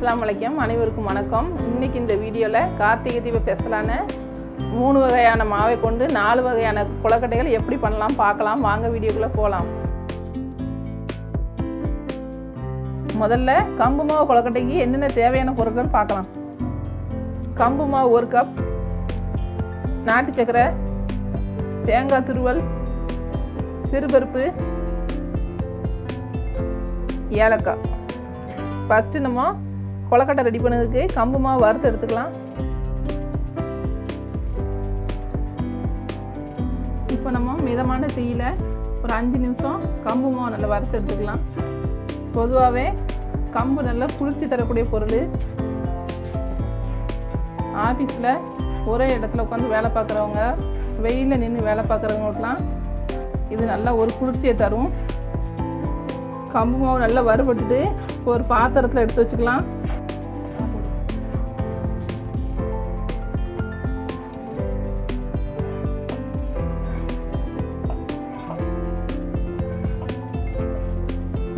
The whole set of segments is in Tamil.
அஸ்ஸலாமு அலைக்கும் அனைவருக்கும் வணக்கம். இன்னைக்கு இந்த வீடியோல கார்த்திகை தீப ஸ்பெஷலான 3 வகையான மாவை கொண்டு 4 வகையான கொழுக்கட்டைகள் எப்படி பண்ணலாம் பார்க்கலாம். வாங்க வீடியோக்குள்ள போலாம். முதல்ல கம்பு மாவு கொழுக்கட்டைக்கு என்னென்ன தேவையான பொருட்கள் பார்க்கலாம். கம்பு மாவு 1 கப், நாட்டு சக்கரை, தேங்காய் துருவல், சிறுபருப்பு, ஏலக்காய். ஃபர்ஸ்ட் நம்ம கொழுக்கட்டை ரெடி பண்ணதுக்கு கம்பு மாவு வறுத்து எடுத்துக்கலாம். இப்போ நம்ம மிதமான தீயில ஒரு 5 நிமிஷம் கம்பு மாவு நல்லா வறுத்து எடுத்துக்கலாம். பொதுவாகவே கம்பு நல்லா குளிர்ச்சி தரக்கூடிய பொருள். ஆஃபீஸில் ஒரே இடத்துல உட்காந்து வேலை பார்க்குறவங்க, வெயிலில் நின்று வேலை பார்க்குறவங்களுக்குலாம் இது நல்லா ஒரு குளிர்ச்சியை தரும். கம்பு மாவு நல்லா வறுபட்டுட்டு ஒரு பாத்திரத்தில் எடுத்து வச்சுக்கலாம்.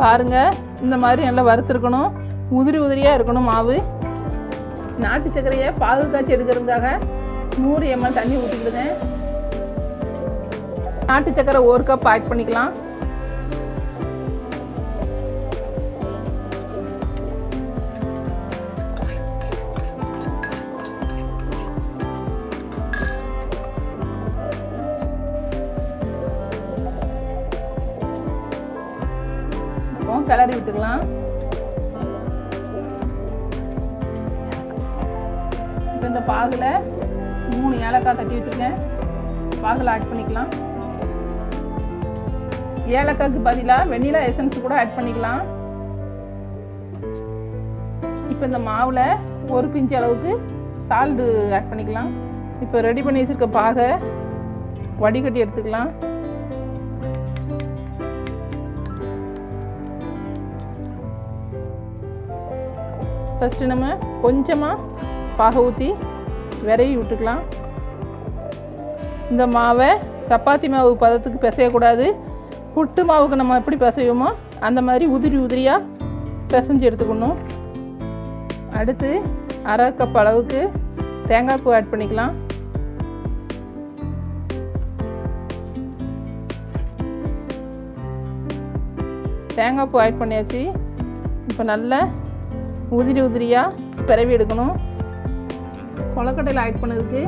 பாருங்க, இந்த மாதிரி நல்லா வறுத்துருக்கணும். உதிரி உதிரியாக இருக்கணும் மாவு. நாட்டு சர்க்கரையை பாகு காய்ச்சி எடுக்கிறதுக்காக 100 ml தண்ணி ஊற்றிக்கிடுங்க. நாட்டு சர்க்கரை 1 கப் ஆட் பண்ணிக்கலாம். கிளறி விட்டுக்கலாம். இப்போ இந்த பாகுல 3 ஏலக்காய் தட்டி வச்சிருக்கேன். பாகுல ஆட் பண்ணிக்கலாம். ஏலக்காய்க்கு பதிலாக வெண்ணிலா எசன்ஸ் கூட ஆட் பண்ணிக்கலாம். இப்போ இந்த மாவுல ஒரு பிஞ்சு அளவுக்கு சால்ட் ஆட் பண்ணிக்கலாம். இப்போ ரெடி பண்ணி வச்சிருக்க பாகை வடிகட்டி எடுத்துக்கலாம். ஃபஸ்ட்டு நம்ம கொஞ்சமாக பாகை ஊற்றி விரவி விட்டுக்கலாம். இந்த மாவை சப்பாத்தி மாவு பதத்துக்கு பிசையக்கூடாது. புட்டு மாவுக்கு நம்ம எப்படி பிசைவோமோ அந்த மாதிரி உதிரி உதிரியாக பிசைஞ்சு எடுத்துக்கணும். அடுத்து 1/2 கப் அளவுக்கு தேங்காய் பூ ஆட் பண்ணிக்கலாம். தேங்காய் பூ ஆட் பண்ணியாச்சு. இப்போ நல்லா உதிரி உதிரியாக பிறவி எடுக்கணும். கொழுக்கட்டையில் ஆட் பண்ணதுக்கு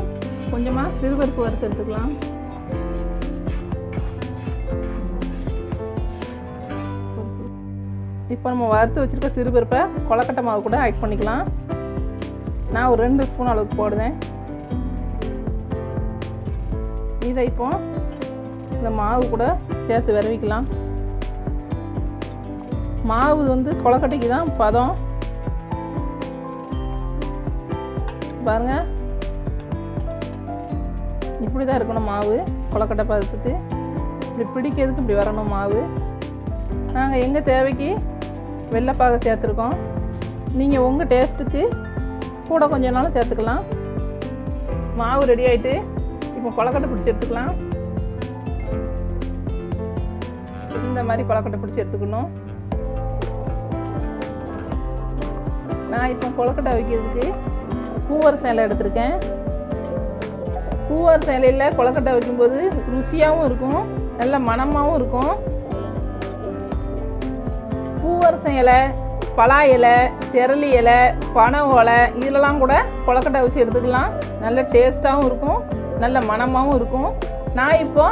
கொஞ்சமாக சிறுபருப்பு வறுத்து எடுத்துக்கலாம். இப்போ நம்ம வறுத்து வச்சுருக்க சிறுபருப்பை கொழுக்கட்டை மாவு கூட ஆட் பண்ணிக்கலாம். நான் ஒரு 2 ஸ்பூன் அளவுக்கு போடுவேன். இதை இப்போ இந்த மாவு கூட சேர்த்து விரவிக்கலாம். மாவு வந்து கொழுக்கட்டைக்கு தான் பதம். பாருங்க, இப்படி தான் இருக்கணும் மாவு. கொழுக்கட்டை பதத்துக்கு இப்படி பிடிக்கிறதுக்கு இப்படி வரணும் மாவு. நாங்கள் எங்கள் தேவைக்கு வெள்ளைப்பாகை சேர்த்துருக்கோம். நீங்கள் உங்கள் டேஸ்ட்டுக்கு கூட கொஞ்சம் நாளும் சேர்த்துக்கலாம். மாவு ரெடி ஆகிட்டு இப்போ கொழுக்கட்டை பிடிச்சி எடுத்துக்கலாம். இந்த மாதிரி கொழுக்கட்டை பிடிச்சி எடுத்துக்கணும். நான் இப்போ கொழுக்கட்டை வைக்கிறதுக்கு பூவர் சேலை எடுத்திருக்கேன். பூவர் சேலையில் கொழுக்கட்டை வைக்கும்போது ருசியாகவும் இருக்கும், நல்ல மணமாகவும் இருக்கும். பூவர் சேலை, பலா இலை, தெரளி இலை, பனை ஓலை இதிலலாம் கூட கொழுக்கட்டை வச்சு எடுத்துக்கலாம். நல்ல டேஸ்ட்டாகவும் இருக்கும், நல்ல மணமாகவும் இருக்கும். நான் இப்போ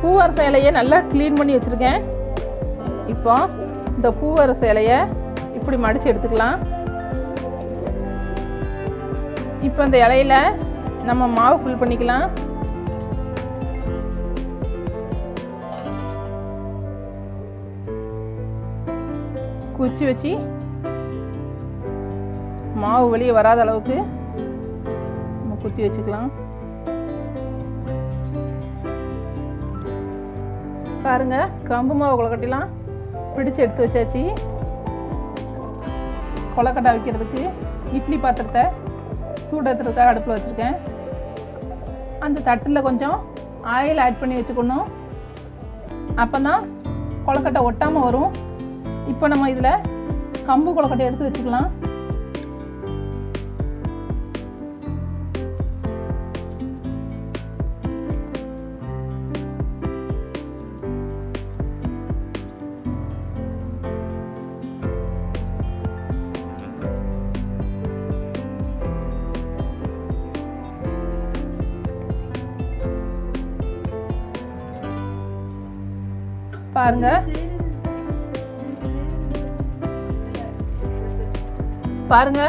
பூவர் சேலையை நல்லா க்ளீன் பண்ணி வச்சுருக்கேன். இப்போ இந்த பூவர் சேலையை இப்படி மடித்து எடுத்துக்கலாம். இப்போ இந்த இலையில நம்ம மாவு ஃபில் பண்ணிக்கலாம். குச்சி வச்சு மாவு வெளியே வராத அளவுக்கு நம்ம குத்தி வச்சுக்கலாம். பாருங்க, கம்பு மாவு கொழுக்கட்டைலாம் பிடிச்சு எடுத்து வச்சாச்சு. கொழுக்கட்டை வைக்கிறதுக்கு இட்லி பாத்திரத்தை சூடத்துறதுக்காக அடுப்பில் வச்சுருக்கேன். அந்த தட்டில் கொஞ்சம் ஆயில் ஆட் பண்ணி வச்சுக்கணும். அப்போ தான் கொழுக்கட்டை ஒட்டாமல் வரும். இப்போ நம்ம இதில் கம்பு கொழுக்கட்டை எடுத்து வச்சுக்கலாம். பாருங்க, பாருங்க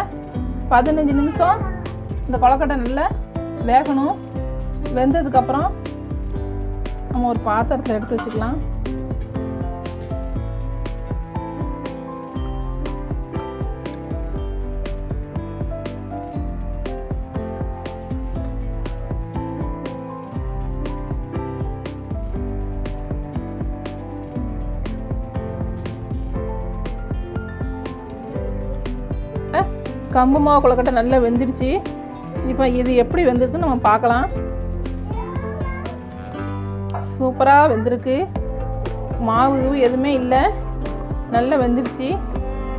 15 நிமிஷம் இந்த கொழுக்கட்டை நல்லா வேகணும். வெந்ததுக்கப்புறம் நம்ம ஒரு பாத்திரத்தில் எடுத்து வச்சுக்கலாம். கம்பு மாவு கொழுக்கட்டை நல்லா வெந்துடுச்சு. இப்போ இது எப்படி வெந்திருக்குன்னு நம்ம பார்க்கலாம். சூப்பராக வெந்திருக்கு. மாவு எதுவுமே இல்லை, நல்லா வெந்துடுச்சு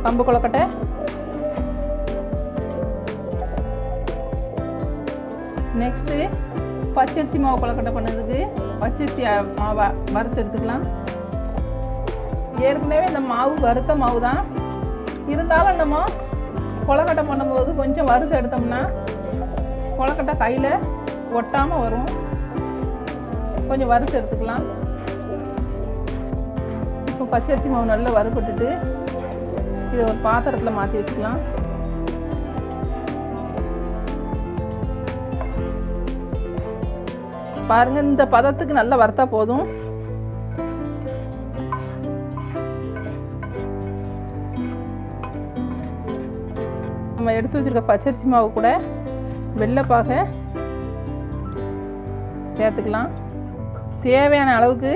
கம்பு கொழுக்கட்டை. நெக்ஸ்ட்டு பச்சரிசி மாவு கொழுக்கட்டை பண்ணதுக்கு பச்சரிசி மாவை வறுத்து எடுத்துக்கலாம். ஏற்கனவே இந்த மாவு வறுத்த மாவு தான், இருந்தாலும் நம்ம கொழுக்கட்டை பண்ணும்போது கொஞ்சம் வறுத்து எடுத்தோம்னா கொழுக்கட்டை கையில் ஒட்டாமல் வரும். கொஞ்சம் வறுத்து எடுத்துக்கலாம். இப்போ பச்சரிசி மாவு நல்லா வறுபட்டுட்டு இதை ஒரு பாத்திரத்தில் மாற்றி வச்சுக்கலாம். பாருங்கள், இந்த பதத்துக்கு நல்லா வறுத்தா போதும். நம்ம எடுத்து வச்சுருக்க பச்சரிசி மாவு கூட வெள்ளைப்பாகை சேர்த்துக்கலாம். தேவையான அளவுக்கு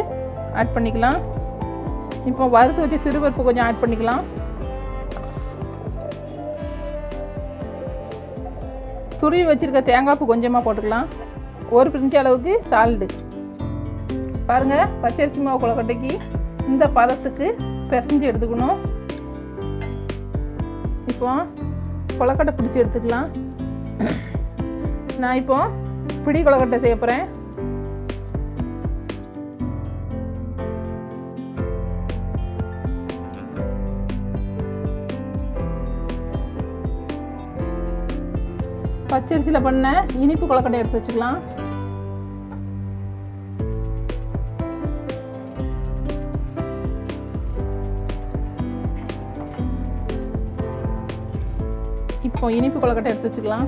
ஆட் பண்ணிக்கலாம். இப்போ வறுத்து வச்சு சிறுபருப்பு கொஞ்சம் ஆட் பண்ணிக்கலாம். துருவி வச்சுருக்க தேங்காய்ப்பு கொஞ்சமாக போட்டுக்கலாம். ஒரு பிரிஞ்சு அளவுக்கு சால்டு. பாருங்கள், பச்சரிசி மாவு கொழுக்கட்டைக்கு இந்த பதத்துக்கு பிசைஞ்சு எடுத்துக்கணும். இப்போ கொழுக்கட்டை பிடிச்சி எடுத்துக்கலாம். நான் இப்போ பிடி கொழுக்கட்டை செய்ய போகிறேன். பச்சரிசியில் பண்ண இனிப்பு கொழுக்கட்டை எடுத்து வச்சுக்கலாம். இப்போ இனிப்பு கொழுக்கட்டை எடுத்து வச்சுக்கலாம்.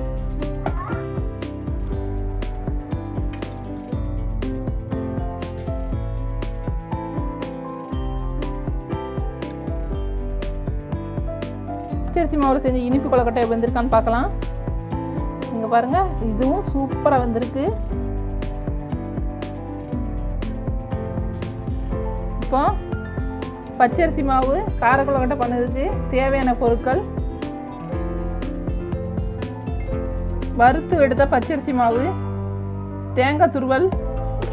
பச்சரிசி மாவில் செஞ்ச இனிப்பு கொழுக்கட்டை வெந்திருக்கான்னு பார்க்கலாம். இங்கே பாருங்கள், இதுவும் சூப்பராக வெந்திருக்கு. இப்போ பச்சரிசி மாவு கார கொழுக்கட்டை பண்ணதுக்கு தேவையான பொருட்கள்: வறுத்து எடுத்த பச்சரிசி மாவு, தேங்காய் துருவல்,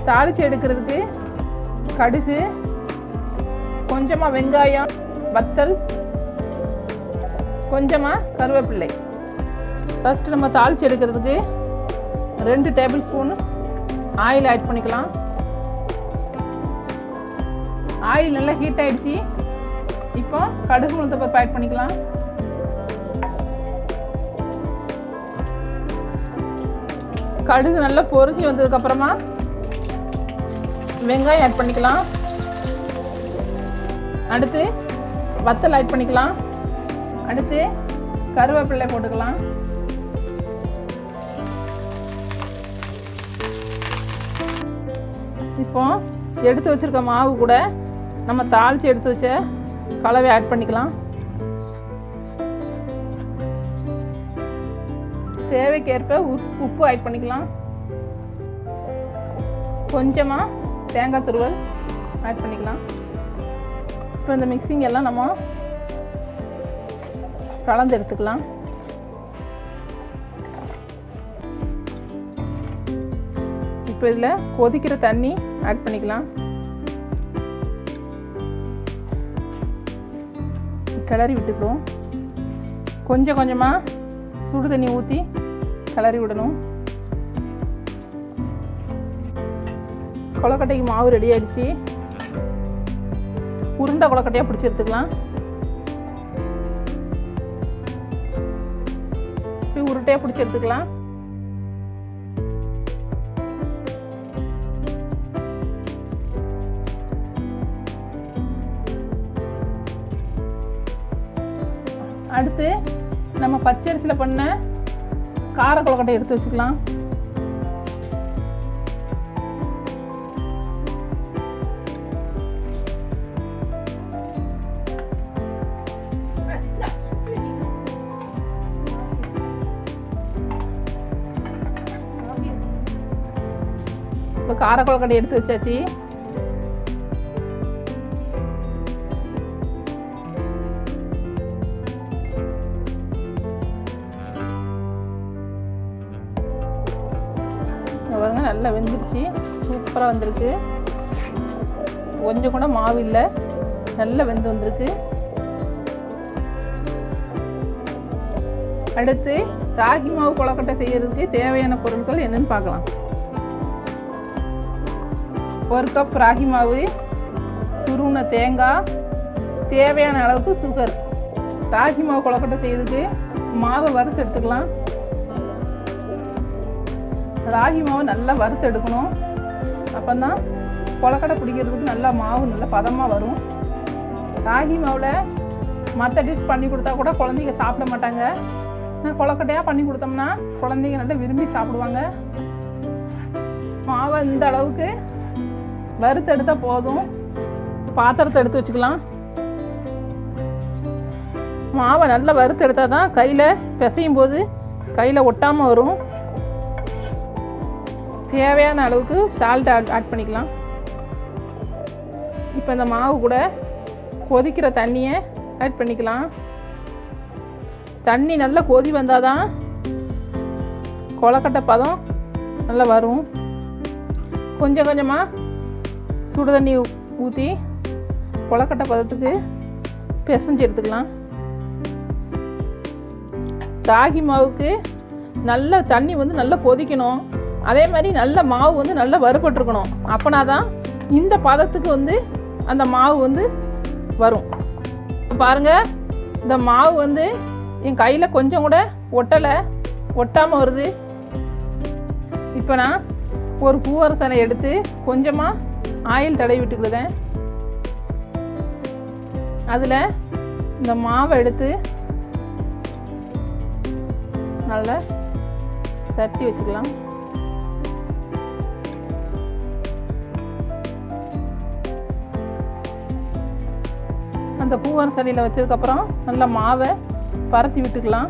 தாளித்து எடுக்கிறதுக்கு கடுகு, கொஞ்சமாக வெங்காயம், வத்தல், கொஞ்சமாக கருவேப்பிள்ளை. ஃபஸ்ட்டு நம்ம தாளித்து எடுக்கிறதுக்கு 2 டேபிள் ஸ்பூன் ஆயில் ஆட் பண்ணிக்கலாம். ஆயில் நல்லா ஹீட் ஆகிடுச்சு. இப்போ கடுகு உளுத்தப்பருப்பு ஆட் பண்ணிக்கலாம். கடுகு நல்லா பொரிஞ்சு வந்ததுக்கப்புறமா வெங்காயம் ஆட் பண்ணிக்கலாம். அடுத்து வத்தல் ஆட் பண்ணிக்கலாம். அடுத்து கருவேப்பிள்ளை போட்டுக்கலாம். இப்போ எடுத்து வச்சுருக்க மாவு கூட நம்ம தாளித்து எடுத்து வச்ச கலவை ஆட் பண்ணிக்கலாம். தேவைக்கேற்ப உப்பு ஆட் பண்ணிக்கலாம். கொஞ்சமாக தேங்காய் துருவல் ஆட் பண்ணிக்கலாம். இப்போ இந்த மிக்சிங் எல்லாம் நம்ம கலந்து எடுத்துக்கலாம். இப்போ இதில் கொதிக்கிற தண்ணி ஆட் பண்ணிக்கலாம். கிளறி விட்டுக்குவோம். கொஞ்சம் கொஞ்சமாக சுடு தண்ணி ஊற்றி கிளறி விடணும். கொழுக்கட்டைக்கு மாவு ரெடி ஆகிடுச்சு. உருண்டை கொழுக்கட்டையாக பிடிச்சி எடுத்துக்கலாம். இப்படி உருட்டையாக பிடிச்சி எடுத்துக்கலாம். அடுத்து நம்ம பச்சரிசியில் பண்ண கார கொழுக்கட்டை எடுத்து வச்சுக்கலாம். இப்போ கார கொழுக்கட்டை எடுத்து வச்சாச்சு. பாருங்க நல்லா வெந்துருச்சு, சூப்பராக வந்திருக்கு. கொஞ்சம் கூட மாவு இல்லை, நல்லா வெந்து வந்திருக்கு. அடுத்து ராகி மாவு கொழுக்கட்டை செய்யறதுக்கு தேவையான பொருட்கள் என்னன்னு பார்க்கலாம். 1 கப் ராகி மாவு, துருவின தேங்காய், தேவையான அளவுக்கு சுகர். ராகி மாவு கொழுக்கட்டை செய்யறதுக்கு மாவை வறுத்து எடுத்துக்கலாம். ராகி மாவு நல்லா வறுத்து எடுக்கணும், அப்போ தான் கொழுக்கட்டை பிடிக்கிறதுக்கு நல்லா மாவு நல்லா பதமாக வரும். ராகி மாவில் மற்ற டிஷ் பண்ணி கொடுத்தா கூட குழந்தைங்க சாப்பிட மாட்டாங்க. கொழுக்கட்டையாக பண்ணி கொடுத்தோம்னா குழந்தைங்க நல்லா விரும்பி சாப்பிடுவாங்க. மாவை இந்த அளவுக்கு வறுத்து எடுத்தால் போதும். பாத்திரத்தை எடுத்து வச்சுக்கலாம். மாவை நல்லா வறுத்து எடுத்தால் தான் கையில் பிசையும் போது கையில் ஒட்டாமல் வரும். தேவையான அளவுக்கு சால்ட் ஆட் பண்ணிக்கலாம். இப்போ இந்த மாவு கூட கொதிக்கிற தண்ணியை ஆட் பண்ணிக்கலாம். தண்ணி நல்லா கொதி வந்தால் தான் கொழுக்கட்டை பதம் நல்லா வரும். கொஞ்சம் கொஞ்சமாக சுடு தண்ணி ஊற்றி கொழுக்கட்டை பதத்துக்கு பிசைஞ்சு எடுத்துக்கலாம். ராகி மாவுக்கு நல்ல தண்ணி வந்து நல்லா கொதிக்கணும், அதே மாதிரி நல்ல மாவு வந்து நல்லா வறுபட்டுருக்கணும். அப்போனா தான் இந்த பதத்துக்கு வந்து அந்த மாவு வந்து வரும். பாருங்கள், இந்த மாவு வந்து என் கையில் கொஞ்சம் கூட ஒட்டாமல் வருது. இப்போ நான் ஒரு பூவரசனை எடுத்து கொஞ்சமாக ஆயில் தடவி விட்டுக்கிடுதேன். அதில் இந்த மாவை எடுத்து நல்லா தட்டி வச்சுக்கலாம். அந்த பூவரசனையில் வச்சதுக்கப்புறம் நல்லா மாவை பரத்தி விட்டுக்கலாம்.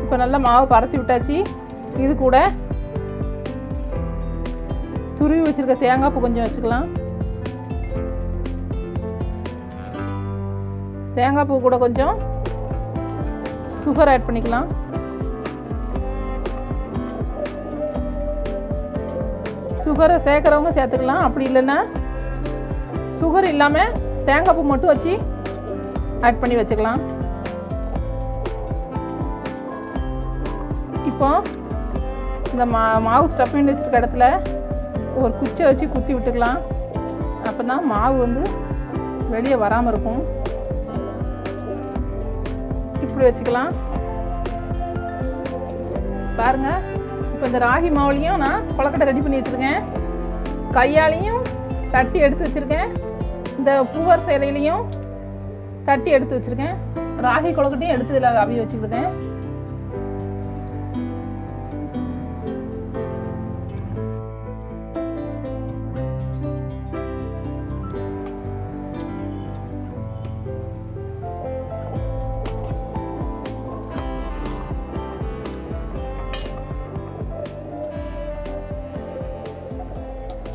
இப்போ நல்லா மாவை பரத்தி விட்டாச்சு. இது கூட துருவி வச்சுருக்க தேங்காய் பூ கொஞ்சம் வச்சுக்கலாம். தேங்காய் பூ கூட கொஞ்சம் சுகர் ஆட் பண்ணிக்கலாம். சுகரை சேர்க்குறவங்க சேர்த்துக்கலாம், அப்படி இல்லைன்னா சுகர் இல்லாமல் தேங்காய் பூ மட்டும் வச்சு ஆட் பண்ணி வச்சுக்கலாம். இப்போ இந்த மாவு ஸ்டஃபிங் வச்சுருக்க இடத்துல ஒரு குச்சை வச்சு குத்தி விட்டுக்கலாம். அப்போ தான் மாவு வந்து வெளியே வராமல் இருக்கும். இப்படி வச்சுக்கலாம். பாருங்கள், இப்போ இந்த ராகி மாவுலையும் நான் கொழுக்கட்டை ரெடி பண்ணி வச்சுருக்கேன். கையாலையும் தட்டி எடுத்து வச்சுருக்கேன். இந்த பூவர் சேலையிலையும் தட்டி எடுத்து வச்சுருக்கேன். ராகி கொழுக்கட்டையும் எடுத்து இதில் அவிய வச்சுக்கிட்டேன்.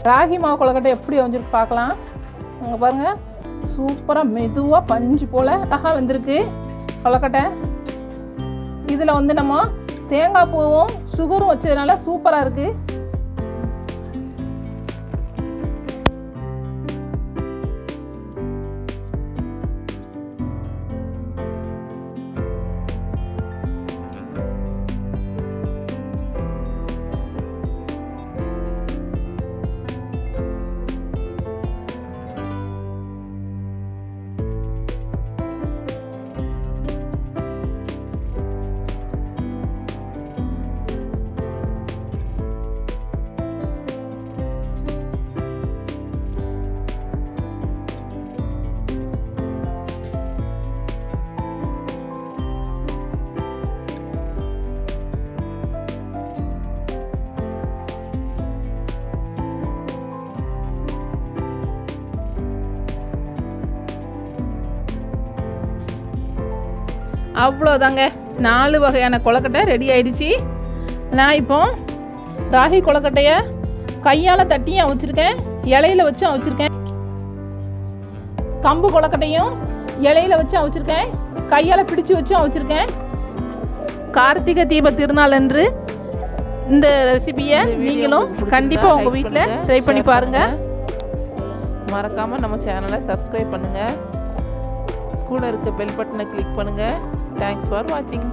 ராகி மாவு கொழுக்கட்டை எப்படி வந்துருக்கு பார்க்கலாம். அங்கே பாருங்கள், சூப்பராக மெதுவாக பஞ்சு போல் அழகாக வந்திருக்கு கொழுக்கட்டை. இதில் வந்து நம்ம தேங்காய் பூவும் சுகரும் வச்சதுனால சூப்பராக இருக்குது. அவ்வளோதாங்க, 4 வகையான கொழுக்கட்டை ரெடி ஆயிடுச்சு. நான் இப்போ ராகி கொழுக்கட்டையை கையால் தட்டியும் அவிச்சிருக்கேன், இலையில வச்சும் அவிச்சிருக்கேன். கம்பு கொழுக்கட்டையும் இலையில வச்சு அவிச்சிருக்கேன், கையால் பிடிச்சு வச்சும் அவிச்சிருக்கேன். கார்த்திகை தீப திருநாள் அன்று இந்த ரெசிபியை நீங்களும் கண்டிப்பாக உங்கள் வீட்டில் ட்ரை பண்ணி பாருங்கள். மறக்காமல் நம்ம சேனலை சப்ஸ்கிரைப் பண்ணுங்கள், கூட இருக்க பெல் பட்டனை கிளிக் பண்ணுங்கள். தேங்க்ஸ் ஃபார் வாட்சிங்.